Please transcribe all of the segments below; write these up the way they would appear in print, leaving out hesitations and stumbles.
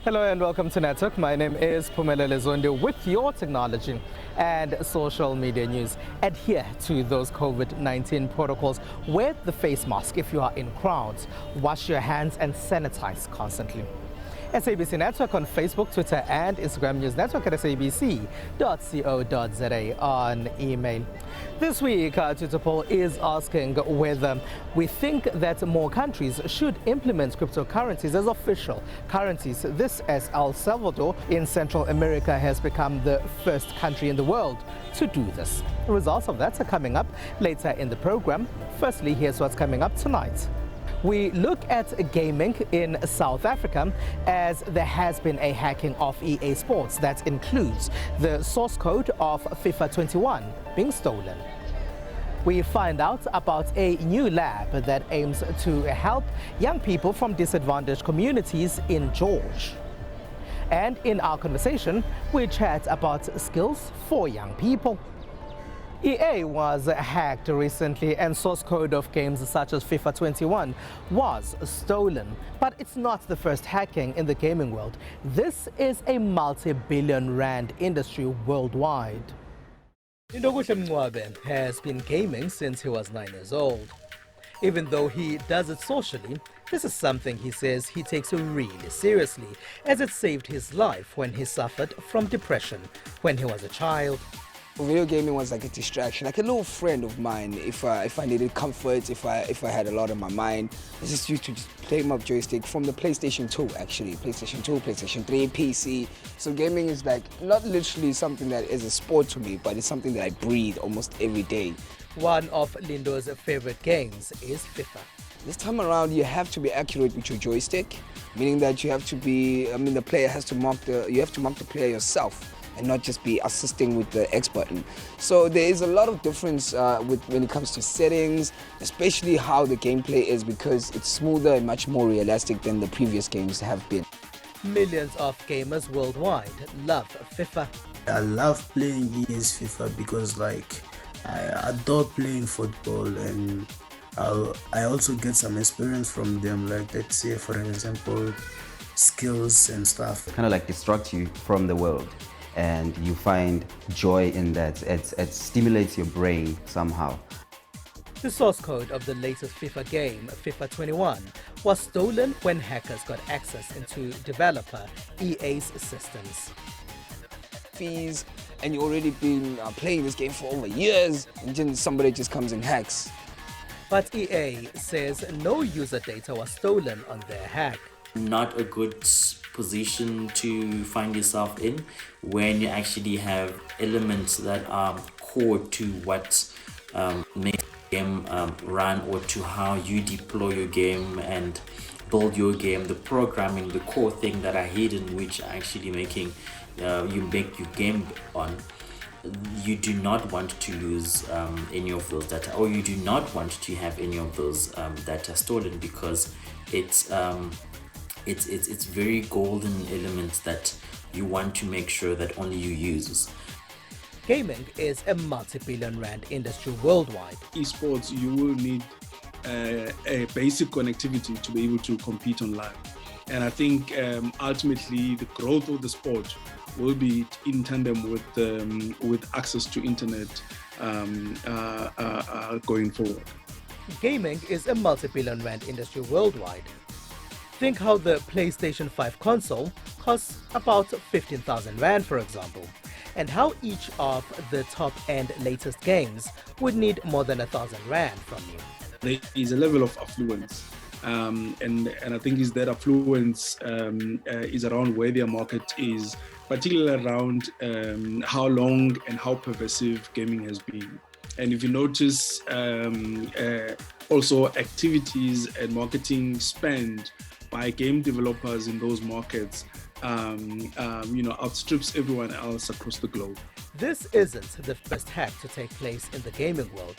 Hello and welcome to Network. My name is Phumelele Zondo with your technology and social media news. Adhere to those COVID-19 protocols. Wear the face mask if you are in crowds. Wash your hands and sanitize constantly. SABC Network on Facebook, Twitter and Instagram. News Network at sabc.co.za on email. This week, our Twitter poll is asking whether we think that more countries should implement cryptocurrencies as official currencies. This as El Salvador in Central America has become the first country in the world to do this. The results of that are coming up later in the program. Firstly, here's what's coming up tonight. We look at gaming in South Africa as there has been a hacking of EA Sports that includes the source code of FIFA 21 being stolen. We find out about a new lab that aims to help young people from disadvantaged communities in George. And in our conversation, we chat about skills for young people. EA was hacked recently and source code of games such as FIFA 21 was stolen. But it's not the first hacking in the gaming world. This is a multi-billion rand industry worldwide. Indokuhle Mncwabe has been gaming since he was 9 years old. Even though he does it socially, this is something he says he takes really seriously, as it saved his life when he suffered from depression when he was a child. Video gaming was like a distraction, like a little friend of mine. If I needed comfort, if I had a lot on my mind, I just used to play my joystick from the PlayStation 2 actually. PlayStation 2, PlayStation 3, PC. So gaming is like not literally something that is a sport to me, but it's something that I breathe almost every day. One of Lindo's favorite games is FIFA. This time around, you have to be accurate with your joystick, meaning that you have to be. The player has to mark you have to mark the player yourself, and not just be assisting with the X button. So there is a lot of difference when it comes to settings, especially how the gameplay is, because it's smoother and much more realistic than the previous games have been. Millions of gamers worldwide love FIFA. I love playing EA's FIFA because I adore playing football, and I also get some experience from them, like let's say for example skills and stuff. Kind of like distract you from the world, and you find joy in that. It stimulates your brain somehow. The source code of the latest FIFA game, FIFA 21, was stolen when hackers got access into developer EA's systems. Fees, and you already been playing this game for over years, and then somebody just comes and hacks. But EA says no user data was stolen on their hack. Not a good position to find yourself in when you actually have elements that are core to what makes the game run, or to how you deploy your game and build your game. The programming, the core thing that are hidden, which are actually making you make your game on. You do not want to lose any of those data, or you do not want to have any of those data stolen, because it's very golden elements that you want to make sure that only you use. Gaming is a multi-billion rand industry worldwide. Esports, you will need a basic connectivity to be able to compete online. And I think ultimately the growth of the sport will be in tandem with access to internet going forward. Gaming is a multi-billion rand industry worldwide. Think how the PlayStation 5 console costs about 15,000 rand, for example, and how each of the top-end latest games would need more than 1,000 rand from you. There is a level of affluence, and I think is that affluence is around where their market is, particularly around how long and how pervasive gaming has been. And if you notice, also activities and marketing spend by game developers in those markets outstrips everyone else across the globe. This isn't the first hack to take place in the gaming world.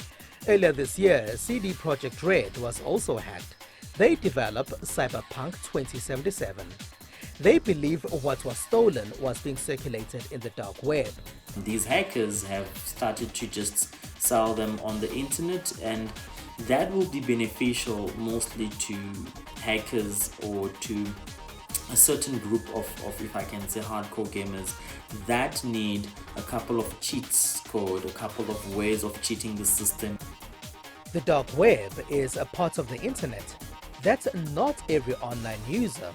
Earlier this year, CD Projekt Red was also hacked. They developed Cyberpunk 2077. They believe what was stolen was being circulated in the dark web. These hackers have started to just sell them on the internet, and that will be beneficial mostly to hackers or to a certain group of, if I can say, hardcore gamers that need a couple of cheats code, a couple of ways of cheating the system. The dark web is a part of the internet that not every online user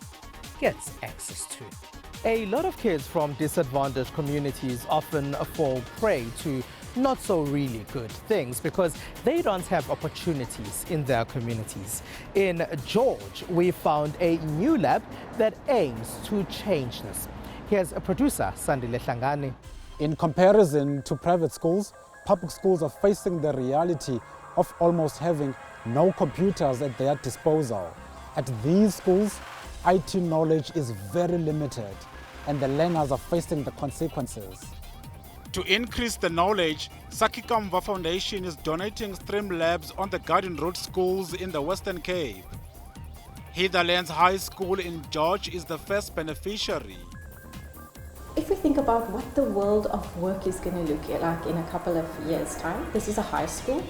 gets access to. A lot of kids from disadvantaged communities often fall prey to not so really good things because they don't have opportunities in their communities. In George, we found a new lab that aims to change this. Here's a producer, Sandile Hlangani. In comparison to private schools, public schools are facing the reality of almost having no computers at their disposal. At these schools, IT knowledge is very limited and the learners are facing the consequences. To increase the knowledge, Sakikamva Foundation is donating STREAM labs on the Garden Road schools in the Western Cape. Hitherlands High School in George is the first beneficiary. If we think about what the world of work is going to look like in a couple of years' time, this is a high school.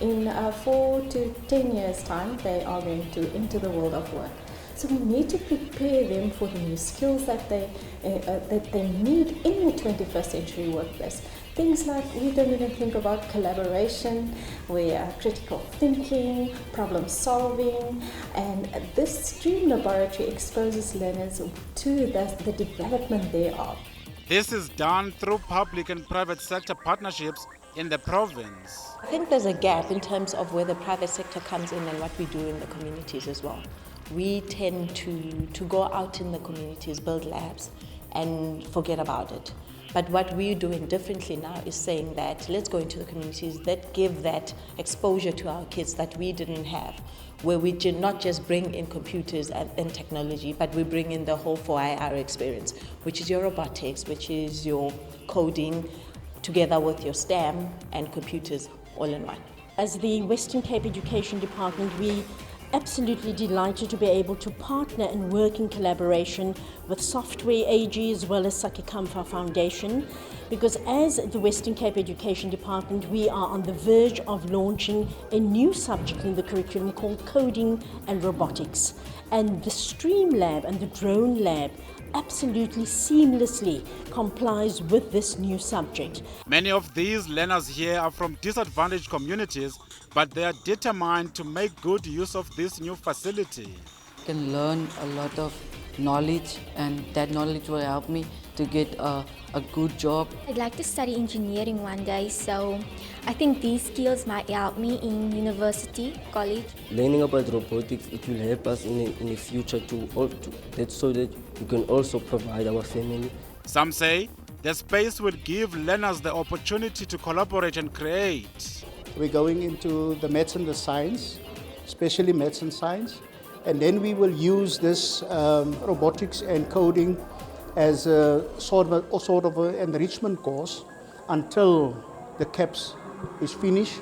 In 4 to 10 years' time, they are going to enter the world of work. So we need to prepare them for the new skills that they need in the 21st century workplace. Things like, we don't even think about collaboration, critical thinking, problem solving, and this STREAM laboratory exposes learners to the development thereof. This is done through public and private sector partnerships in the province. I think there's a gap in terms of where the private sector comes in and what we do in the communities as well. We tend to go out in the communities, build labs, and forget about it. But what we're doing differently now is saying that let's go into the communities that give that exposure to our kids that we didn't have, where we did not just bring in computers and technology, but we bring in the whole 4IR experience, which is your robotics, which is your coding, together with your STEM and computers all in one. As the Western Cape Education Department, we absolutely delighted to be able to partner and work in collaboration with Software AG as well as Sakikamva Foundation, because as the Western Cape Education Department, we are on the verge of launching a new subject in the curriculum called coding and robotics. And the STREAM lab and the drone lab absolutely seamlessly complies with this new subject. Many of these learners here are from disadvantaged communities, but they are determined to make good use of this new facility. I can learn a lot of knowledge, and that knowledge will help me to get a good job. I'd like to study engineering one day, so I think these skills might help me in university, college. Learning about robotics, it will help us in the future so that we can also provide our family. Some say the space will give learners the opportunity to collaborate and create. We're going into the maths and the science, especially maths and science, and then we will use this robotics and coding as a sort of an enrichment course until the CAPS is finished.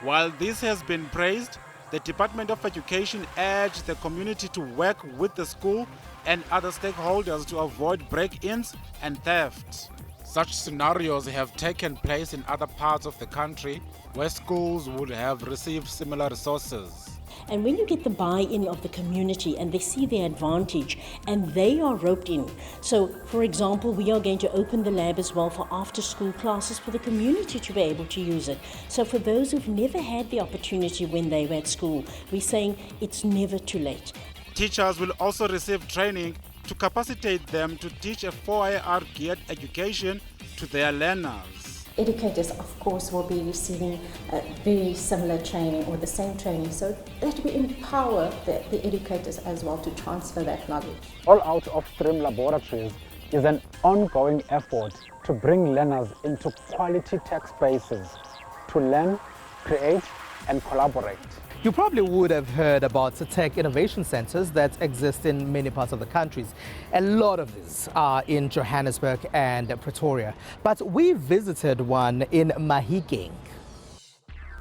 While this has been praised, the Department of Education urged the community to work with the school and other stakeholders to avoid break-ins and theft. Such scenarios have taken place in other parts of the country where schools would have received similar resources. And when you get the buy-in of the community and they see the advantage and they are roped in. So, for example, we are going to open the lab as well for after-school classes for the community to be able to use it. So for those who've never had the opportunity when they were at school, we're saying it's never too late. Teachers will also receive training to capacitate them to teach a 4IR geared education to their learners. Educators, of course, will be receiving very similar training or the same training, so that we empower the educators as well to transfer that knowledge. All out of STREAM laboratories is an ongoing effort to bring learners into quality tech spaces to learn, create, and collaborate. You probably would have heard about the tech innovation centers that exist in many parts of the countries. A lot of these are in Johannesburg and Pretoria, but we visited one in Mahikeng.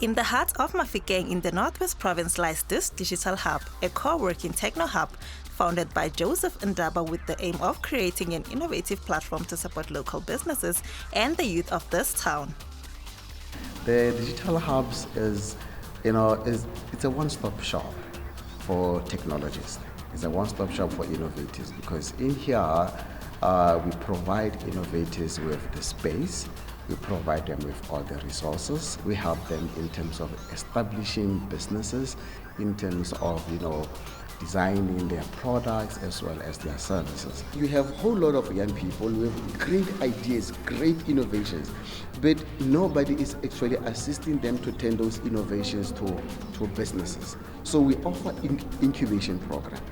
In the heart of Mahikeng in the Northwest Province lies this digital hub, a co-working techno hub founded by Joseph Ndaba with the aim of creating an innovative platform to support local businesses and the youth of this town. The digital hubs it's a one-stop shop for technologists. is a one-stop shop for innovators, because in here we provide innovators with the space, we provide them with all the resources, we help them in terms of establishing businesses, in terms of designing their products as well as their services. You have a whole lot of young people with great ideas, great innovations, but nobody is actually assisting them to turn those innovations to businesses. So we offer incubation program,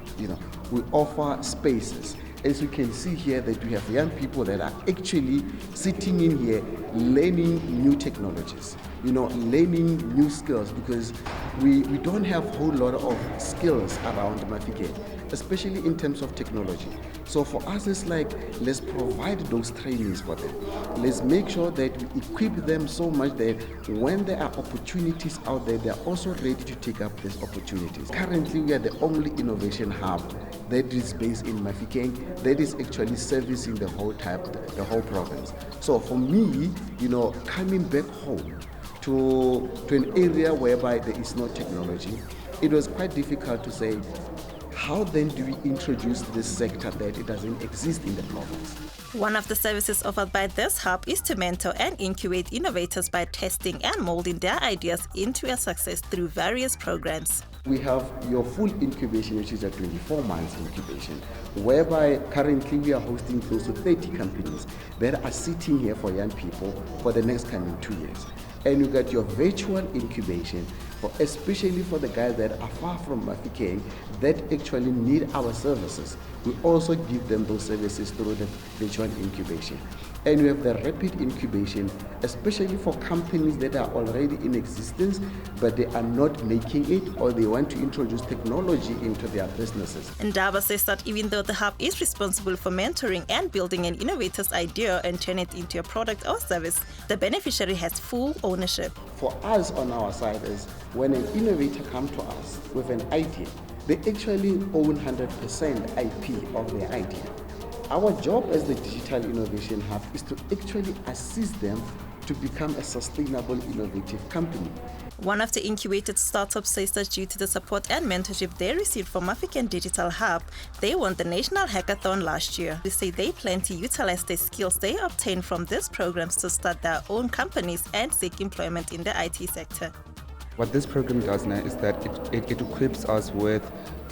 we offer spaces. As you can see here, that we have young people that are actually sitting in here learning new technologies, learning new skills, because we don't have a whole lot of skills around Mahikeng, especially in terms of technology. So for us, it's like, let's provide those trainings for them. Let's make sure that we equip them so much that when there are opportunities out there, they're also ready to take up these opportunities. Currently, we are the only innovation hub that is based in Mahikeng, that is actually servicing the whole province. So for me, coming back home to an area whereby there is no technology, it was quite difficult to say, how then do we introduce this sector that it doesn't exist in the province? One of the services offered by this hub is to mentor and incubate innovators by testing and molding their ideas into a success through various programs. We have your full incubation, which is a 24 months incubation, whereby currently we are hosting close to 30 companies that are sitting here for young people for the next coming 2 years. And you got your virtual incubation, especially for the guys that are far from Mahikeng that actually need our services. We also give them those services through the virtual incubation. And we have the rapid incubation, especially for companies that are already in existence, but they are not making it, or they want to introduce technology into their businesses. Ndaba says that even though the hub is responsible for mentoring and building an innovator's idea and turn it into a product or service, the beneficiary has full ownership. For us on our side is when an innovator comes to us with an idea, they actually own 100% IP of their idea. Our job as the Digital Innovation Hub is to actually assist them to become a sustainable, innovative company. One of the incubated startups says that due to the support and mentorship they received from Mahikeng Digital Hub, they won the National Hackathon last year. They say they plan to utilize the skills they obtain from these programs to start their own companies and seek employment in the IT sector. What this program does now is that it equips us with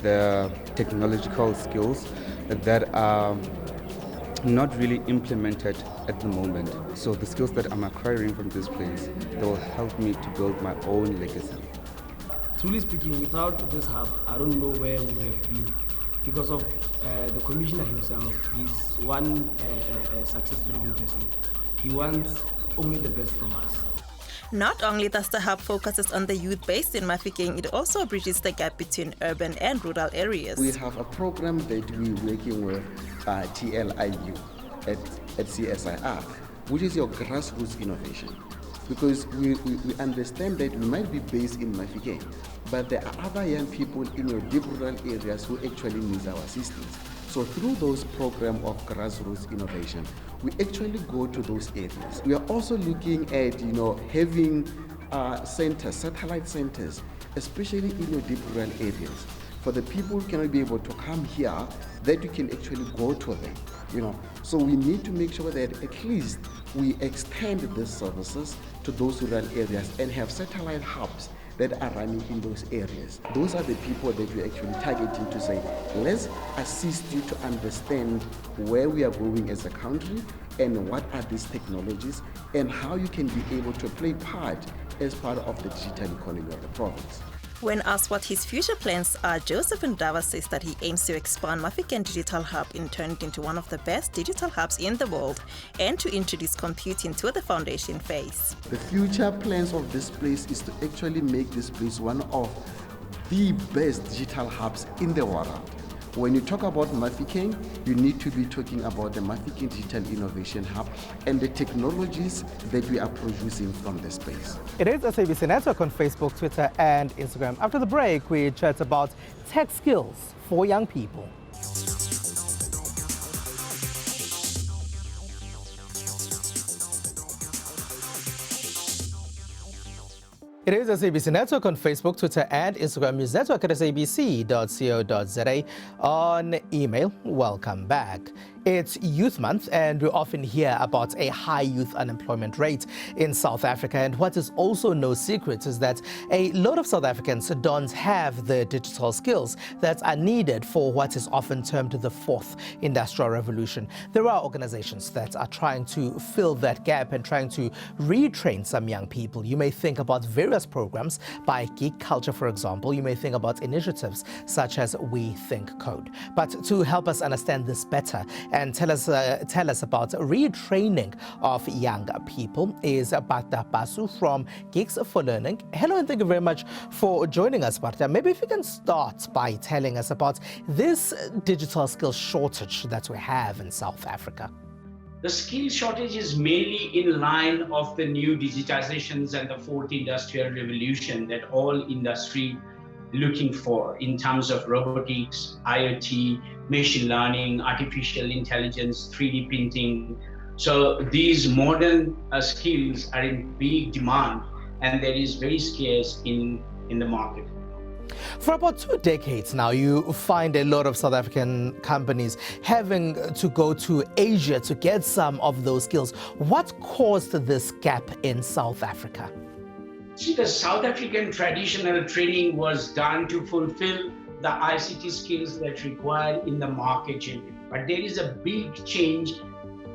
the technological skills that are not really implemented at the moment. So the skills that I'm acquiring from this place, they will help me to build my own legacy. Truly speaking, without this hub, I don't know where we would have been. Because of the commissioner himself, he's one success-driven person. He wants only the best from us. Not only does the hub focuses on the youth based in Mahikeng, it also bridges the gap between urban and rural areas. We have a program that we're working with TLIU at CSIR, which is your grassroots innovation. Because we understand that we might be based in Mahikeng, but there are other young people in your deep rural areas who actually need our assistance. So through those programs of grassroots innovation, we actually go to those areas. We are also looking at, having centers, satellite centers, especially in your deep rural areas. For the people who cannot be able to come here, that you can actually go to them, So we need to make sure that at least we extend these services to those rural areas and have satellite hubs that are running in those areas. Those are the people that we're actually targeting to say, let's assist you to understand where we are going as a country and what are these technologies and how you can be able to play part as part of the digital economy of the province. When asked what his future plans are, Joseph Ndaba says that he aims to expand Mahikeng Digital Hub and turn it into one of the best digital hubs in the world and to introduce computing to the foundation phase. The future plans of this place is to actually make this place one of the best digital hubs in the world. When you talk about Mahikeng, you need to be talking about the Mahikeng Digital Innovation Hub and the technologies that we are producing from the space. It is SABC Network on Facebook, Twitter and Instagram. After the break, we chat about tech skills for young people. It is SABC Network on Facebook, Twitter and Instagram. News Network at sabc.co.za. On email, welcome back. It's Youth Month and we often hear about a high youth unemployment rate in South Africa. And what is also no secret is that a lot of South Africans don't have the digital skills that are needed for what is often termed the fourth industrial revolution. There are organizations that are trying to fill that gap and trying to retrain some young people. You may think about various programs by Geek Culture, for example. You may think about initiatives such as We Think Code. But to help us understand this better and tell us about retraining of young people is Barta Basu from Geeks for Learning. Hello and thank you very much for joining us, Barta. Maybe if you can start by telling us about this digital skills shortage that we have in South Africa. The skill shortage is mainly in line of the new digitizations and the fourth industrial revolution that all industry looking for in terms of robotics, IoT, machine learning, artificial intelligence, 3D printing. So these modern skills are in big demand and there is very scarce in the market. For about 2 decades now, you find a lot of South African companies having to go to Asia to get some of those skills. What caused this gap in South Africa? See, the South African traditional training was done to fulfill the ICT skills that required in the market generally. But there is a big change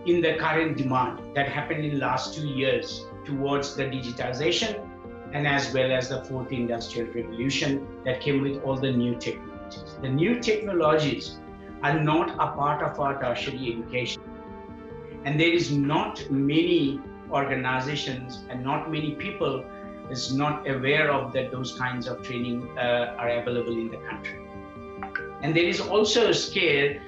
in the current demand that happened in the last 2 years towards the digitization and as well as the fourth industrial revolution that came with all the new technologies. The new technologies are not a part of our tertiary education. And there is not many organizations and not many people is not aware of that those kinds of training are available in the country. And there is also a scale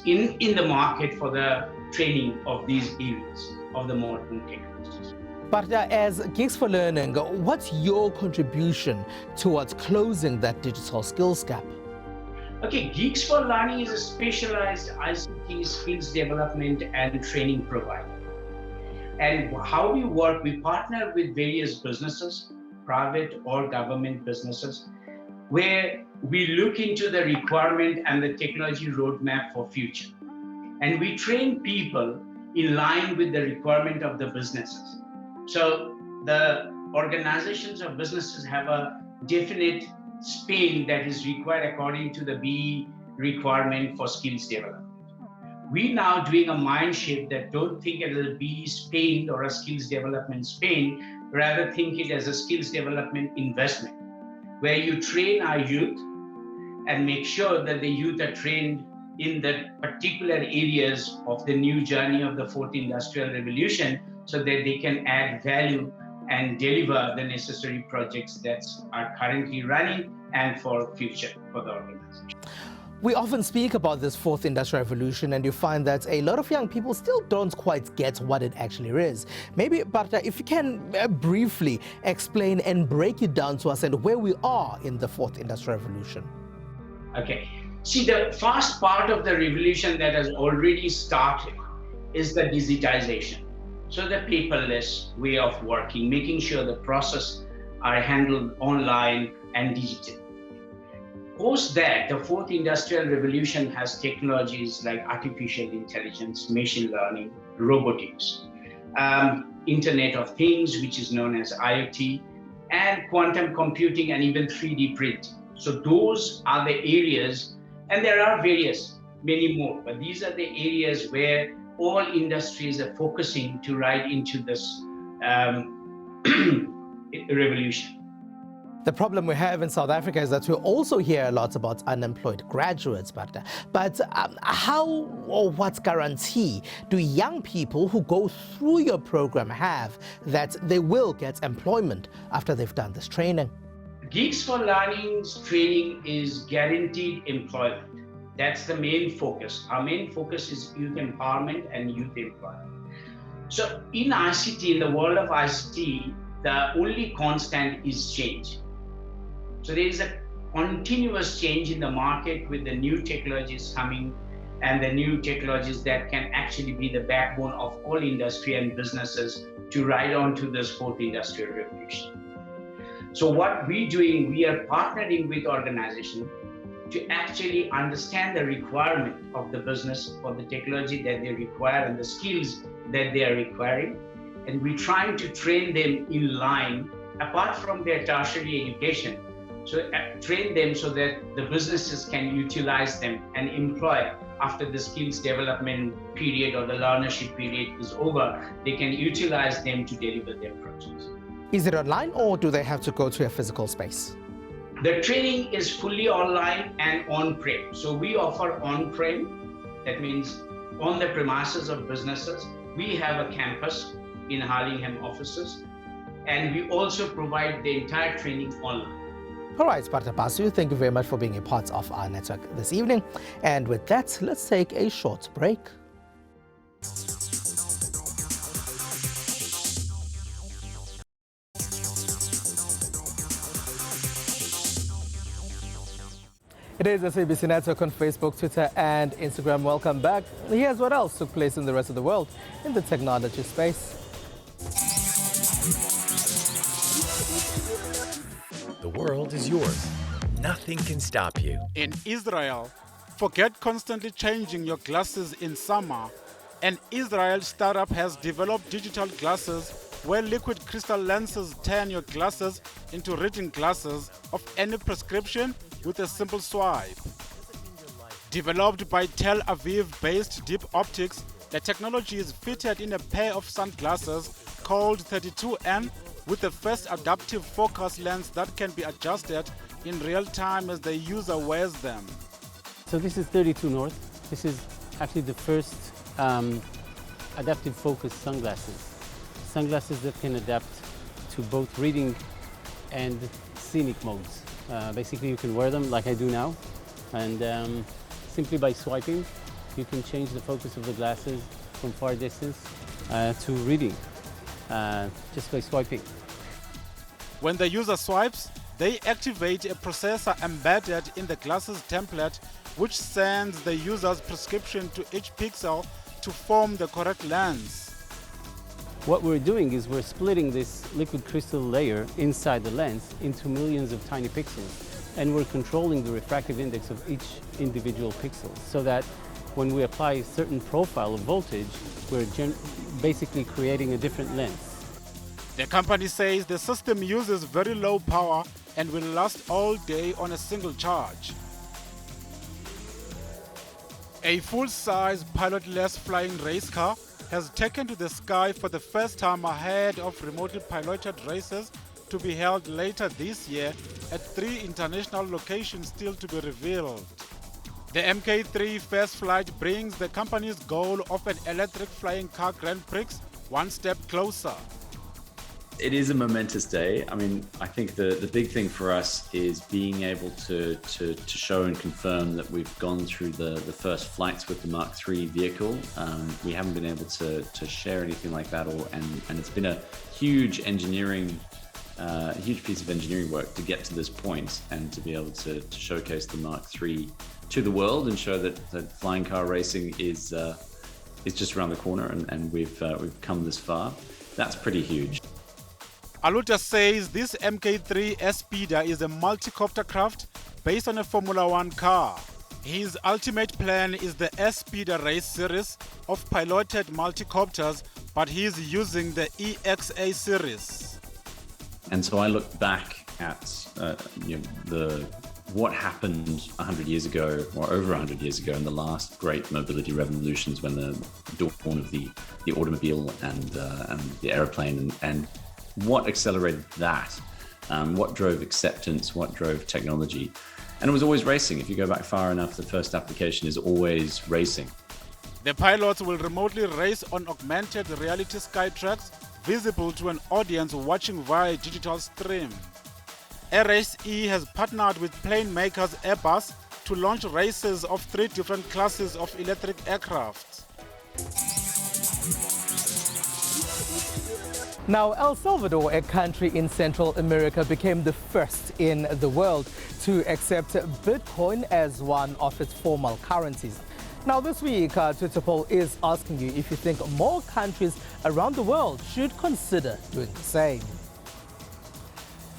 in the market for the training of these areas of the modern technologies. But as Geeks for Learning, what's your contribution towards closing that digital skills gap? Okay, Geeks for Learning is a specialized ICT skills development and training provider. And how we work, we partner with various businesses, private or government businesses, where we look into the requirement and the technology roadmap for future. And we train people in line with the requirement of the businesses. So the organizations of businesses have a definite spend that is required according to the BE requirement for skills development. We now doing a mind shift that don't think it as a BE spend or a skills development spend, rather think it as a skills development investment, where you train our youth and make sure that the youth are trained in the particular areas of the new journey of the fourth industrial revolution so that they can add value and deliver the necessary projects that are currently running and for future for the organization. We often speak about this fourth industrial revolution and you find that a lot of young people still don't quite get what it actually is. Maybe, Barta, if you can briefly explain and break it down to us and where we are in the fourth industrial revolution. Okay. See, the first part of the revolution that has already started is the digitization. So the paperless way of working, making sure the process are handled online and digital. Post that, the fourth industrial revolution has technologies like artificial intelligence, machine learning, robotics, Internet of Things, which is known as IoT, and quantum computing and even 3D printing. So those are the areas, and there are many more, but these are the areas where all industries are focusing to ride into this revolution. The problem we have in South Africa is that we also hear a lot about unemployed graduates, but how or what guarantee do young people who go through your program have that they will get employment after they've done this training? Geeks for Learning's training is guaranteed employment. That's the main focus. Our main focus is youth empowerment and youth employment. So in ICT, in the world of ICT, the only constant is change. So there is a continuous change in the market with the new technologies coming and the new technologies that can actually be the backbone of all industry and businesses to ride on to this fourth industrial revolution. So what we're doing, we are partnering with organizations to actually understand the requirement of the business for the technology that they require and the skills that they are requiring. And we're trying to train them in line, apart from their tertiary education. So train them so that the businesses can utilize them and employ after the skills development period or the learnership period is over, they can utilize them to deliver their projects. Is it online or do they have to go to a physical space? The training is fully online and on-prem. So we offer on-prem, that means on the premises of businesses. We have a campus in Harlingham offices, and we also provide the entire training online. All right, Partner Basu, thank you very much for being a part of our network this evening. And with that, let's take a short break. It is SABC Network on Facebook, Twitter and Instagram. Welcome back. Here's what else took place in the rest of the world in the technology space. The world is yours. Nothing can stop you. In Israel, forget constantly changing your glasses in summer. An Israel startup has developed digital glasses where liquid crystal lenses turn your glasses into reading glasses of any prescription with a simple swipe. Developed by Tel Aviv-based Deep Optics, the technology is fitted in a pair of sunglasses called 32N with the first adaptive focus lens that can be adjusted in real time as the user wears them. So this is 32 North. This is actually the first adaptive focus sunglasses. Sunglasses that can adapt to both reading and scenic modes. Basically, you can wear them like I do now, and simply by swiping, you can change the focus of the glasses from far distance to reading, just by swiping. When the user swipes, they activate a processor embedded in the glasses template, which sends the user's prescription to each pixel to form the correct lens. What we're doing is we're splitting this liquid crystal layer inside the lens into millions of tiny pixels, and we're controlling the refractive index of each individual pixel so that when we apply a certain profile of voltage, we're basically creating a different lens. The company says the system uses very low power and will last all day on a single charge. A full-size pilotless flying race car has taken to the sky for the first time ahead of remotely piloted races to be held later this year at 3 international locations still to be revealed. The Mk3 first flight brings the company's goal of an electric flying car Grand Prix one step closer. It is a momentous day. I mean, I think the big thing for us is being able to show and confirm that we've gone through the first flights with the Mark III vehicle. We haven't been able to share anything like that, and it's been a huge huge piece of engineering work to get to this point and to be able to showcase the Mark III to the world and show that flying car racing is just around the corner, and we've come this far. That's pretty huge. Aluta says this Mk3 S-Speeder is a multi-copter craft based on a Formula One car. His ultimate plan is the S-Speeder race series of piloted multi-copters, but he's using the EXA series. And so I look back at what happened 100 years ago, or over 100 years ago, in the last great mobility revolutions, when the dawn of the automobile and the aeroplane, and what accelerated that, what drove acceptance, what drove technology. And it was always racing. If you go back far enough, the first application is always racing. The pilots will remotely race on augmented reality sky tracks visible to an audience watching via digital stream. RSE has partnered with plane makers Airbus to launch races of 3 different classes of electric aircraft. Now, El Salvador, a country in Central America, became the first in the world to accept Bitcoin as one of its formal currencies. Now, this week, our Twitter poll is asking you if you think more countries around the world should consider doing the same.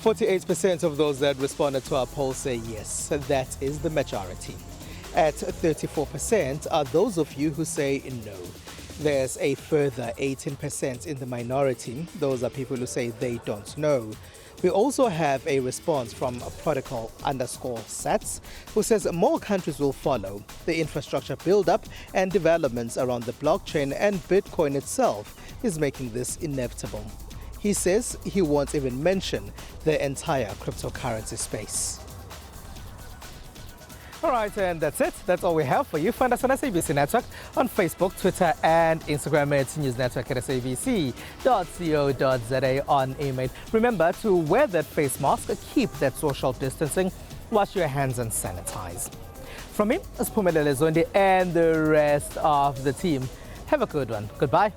48% of those that responded to our poll say yes, that is the majority. At 34% are those of you who say no. There's a further 18% in the minority. Those are people who say they don't know. We also have a response from protocol_sats who says more countries will follow. The infrastructure build-up and developments around the blockchain and Bitcoin itself is making this inevitable. He says he won't even mention the entire cryptocurrency space. All right, and that's it. That's all we have for you. Find us on SABC Network on Facebook, Twitter, and Instagram at News Network at sabc.co.za on email. Remember to wear that face mask, keep that social distancing, wash your hands and sanitize. From me, it's Phumelele Zondi and the rest of the team. Have a good one. Goodbye.